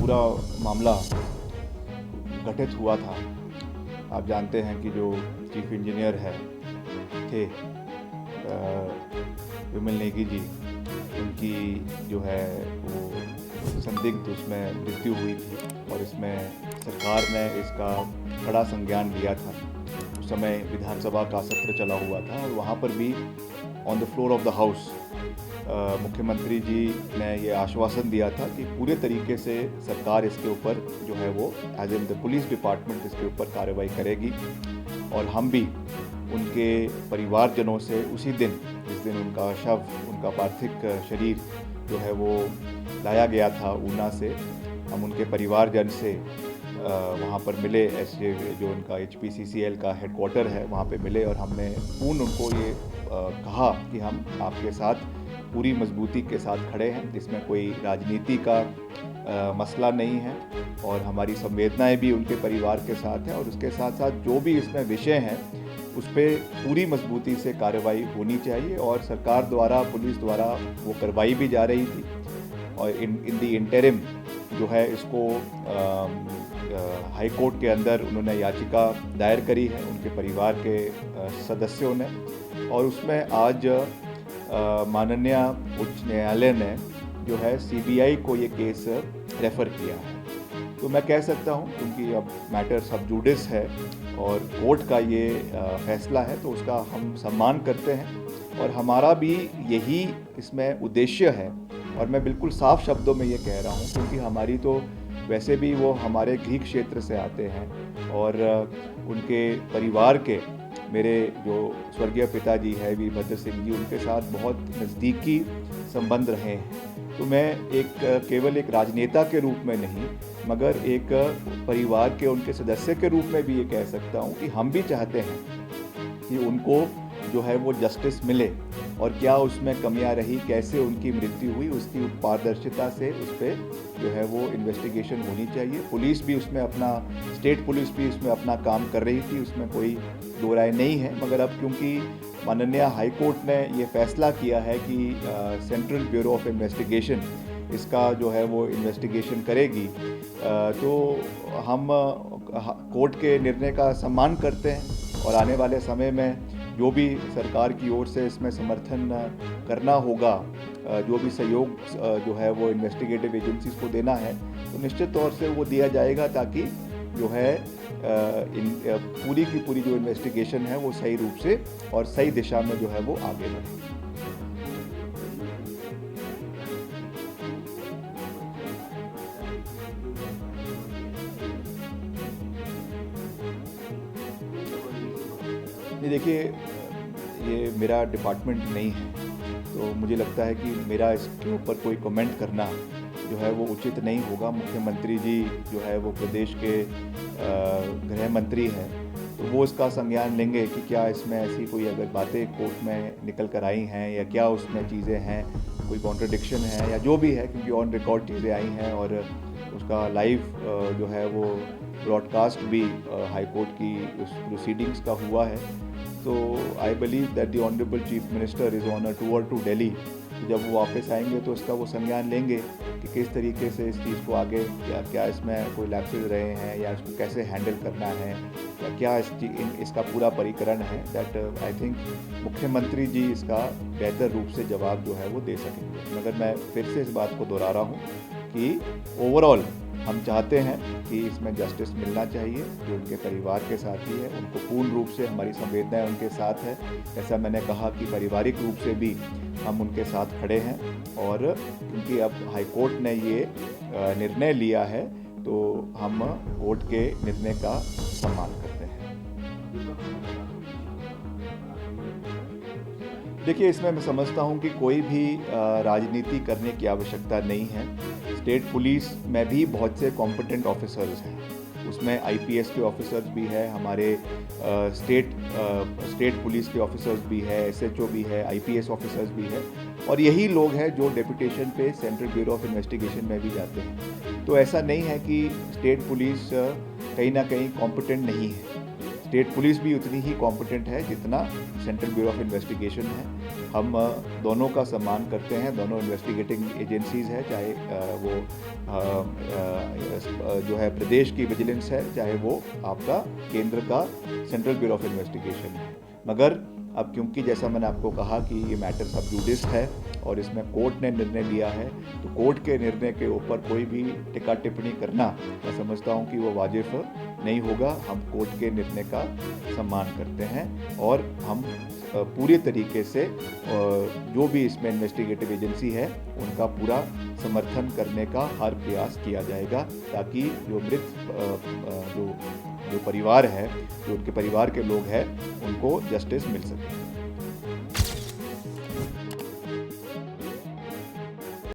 पूरा मामला घटित हुआ था, आप जानते हैं कि जो चीफ इंजीनियर थे विमल नेगी जी, उनकी जो है वो संदिग्ध उसमें मृत्यु हुई थी और इसमें सरकार ने इसका कड़ा संज्ञान लिया था। उस समय विधानसभा का सत्र चला हुआ था और वहाँ पर भी on the floor of the house मुख्यमंत्री जी ने ये आश्वासन दिया था कि पूरे तरीके से सरकार इसके ऊपर जो है वो as in the police department इसके ऊपर कार्रवाई करेगी। और हम भी उनके परिवारजनों से उसी दिन, जिस दिन उनका शव, उनका पार्थिव शरीर जो है वो लाया गया था ऊना से, हम उनके परिवारजन से वहाँ पर मिले। ऐसे जो उनका HPCCL का हेडक्वार्टर है वहाँ पे मिले और हमने पूर्ण उनको ये कहा कि हम आपके साथ पूरी मजबूती के साथ खड़े हैं, इसमें कोई राजनीति का मसला नहीं है और हमारी संवेदनाएं भी उनके परिवार के साथ हैं और उसके साथ साथ जो भी इसमें विषय हैं उस पर पूरी मजबूती से कार्रवाई होनी चाहिए और सरकार द्वारा, पुलिस द्वारा वो करवाई भी जा रही थी। और इन द इंटरिम जो है इसको हाई कोर्ट के अंदर उन्होंने याचिका दायर करी है उनके परिवार के सदस्यों ने, और उसमें आज माननीय उच्च न्यायालय ने जो है CBI को ये केस रेफ़र किया है। तो मैं कह सकता हूँ, क्योंकि अब मैटर सब जुडिस है और कोर्ट का ये फैसला है, तो उसका हम सम्मान करते हैं और हमारा भी यही इसमें उद्देश्य है। और मैं बिल्कुल साफ शब्दों में ये कह रहा हूँ, क्योंकि हमारी तो वैसे भी वो हमारे गृह क्षेत्र से आते हैं और उनके परिवार के, मेरे जो स्वर्गीय पिताजी है वीरभद्र सिंह जी, उनके साथ बहुत नज़दीकी संबंध रहे हैं। तो मैं केवल एक राजनेता के रूप में नहीं, मगर एक परिवार के उनके सदस्य के रूप में भी ये कह सकता हूँ कि हम भी चाहते हैं कि उनको जो है वो जस्टिस मिले और क्या उसमें कमियां रही, कैसे उनकी मृत्यु हुई, उसकी पारदर्शिता से उस पर जो है वो इन्वेस्टिगेशन होनी चाहिए। पुलिस भी उसमें अपना, स्टेट पुलिस भी उसमें अपना काम कर रही थी, उसमें कोई दो राय नहीं है। मगर अब क्योंकि माननीय हाई कोर्ट ने ये फैसला किया है कि सेंट्रल ब्यूरो ऑफ इन्वेस्टिगेशन इसका जो है वो इन्वेस्टिगेशन करेगी, तो हम कोर्ट के निर्णय का सम्मान करते हैं और आने वाले समय में जो भी सरकार की ओर से इसमें समर्थन करना होगा, जो भी सहयोग जो है वो इन्वेस्टिगेटिव एजेंसीज को देना है, तो निश्चित तौर से वो दिया जाएगा, ताकि जो है पूरी की पूरी जो इन्वेस्टिगेशन है वो सही रूप से और सही दिशा में जो है वो आगे बढ़े। देखिए, ये मेरा डिपार्टमेंट नहीं है, तो मुझे लगता है कि मेरा इसके ऊपर कोई कमेंट करना जो है वो उचित नहीं होगा। मुख्यमंत्री जी जो है वो प्रदेश के गृह मंत्री हैं, तो वो इसका संज्ञान लेंगे कि क्या इसमें ऐसी कोई अगर बातें कोर्ट में निकल कर आई हैं या क्या उसमें चीज़ें हैं, कोई कॉन्ट्रडिक्शन है या जो भी है, क्योंकि ऑन रिकॉर्ड चीज़ें आई हैं और उसका लाइव जो है वो ब्रॉडकास्ट भी हाई कोर्ट की उस प्रोसीडिंग्स का हुआ है। तो I believe that the honourable chief minister is on a tour to Delhi. जब वो वापस आएंगे तो इसका वो संज्ञान लेंगे कि किस तरीके से इस चीज़ को आगे, या क्या इसमें कोई लैप्सेस रहे हैं या इसको कैसे हैंडल करना है या क्या इसका पूरा परिकरण है। दैट आई थिंक मुख्यमंत्री जी इसका बेहतर रूप से जवाब जो है वो दे सकेंगे। मगर मैं फिर से इस बात को दोहरा रहा हूँ कि ओवरऑल हम चाहते हैं कि इसमें जस्टिस मिलना चाहिए। जो उनके परिवार के साथी है उनको पूर्ण रूप से हमारी संवेदनाएं उनके साथ है। जैसा मैंने कहा कि पारिवारिक रूप से भी हम उनके साथ खड़े हैं, और क्योंकि अब हाई कोर्ट ने ये निर्णय लिया है तो हम कोर्ट के निर्णय का सम्मान करते हैं। देखिए, इसमें मैं समझता हूँ कि कोई भी राजनीति करने की आवश्यकता नहीं है। स्टेट पुलिस में भी बहुत से कॉम्पिटेंट ऑफिसर्स हैं, उसमें IPS के ऑफिसर्स भी है, हमारे स्टेट पुलिस के ऑफिसर्स भी है, SHO भी है, IPS ऑफिसर्स भी है, और यही लोग हैं जो डेपुटेशन पे सेंट्रल ब्यूरो ऑफ इन्वेस्टिगेशन में भी जाते हैं। तो ऐसा नहीं है कि स्टेट पुलिस कहीं ना कहीं कॉम्पिटेंट नहीं है। स्टेट पुलिस भी उतनी ही कॉम्पिटेंट है जितना सेंट्रल ब्यूरो ऑफ इन्वेस्टिगेशन है। हम दोनों का सम्मान करते हैं। दोनों इन्वेस्टिगेटिंग एजेंसीज़ है, चाहे वो जो है प्रदेश की विजिलेंस है, चाहे वो आपका केंद्र का सेंट्रल ब्यूरो ऑफ इन्वेस्टिगेशन है। मगर अब क्योंकि जैसा मैंने आपको कहा कि ये मैटर सब जुडिस है और इसमें कोर्ट ने निर्णय लिया है, तो कोर्ट के निर्णय के ऊपर कोई भी टिक्का टिप्पणी करना मैं समझता हूँ कि वो वाजिब नहीं होगा। हम कोर्ट के निर्णय का सम्मान करते हैं और हम पूरी तरीके से जो भी इसमें इन्वेस्टिगेटिव एजेंसी है उनका पूरा समर्थन करने का हर प्रयास किया जाएगा, ताकि जो मृत जो परिवार है, जो उनके परिवार के लोग हैं, उनको जस्टिस मिल सके।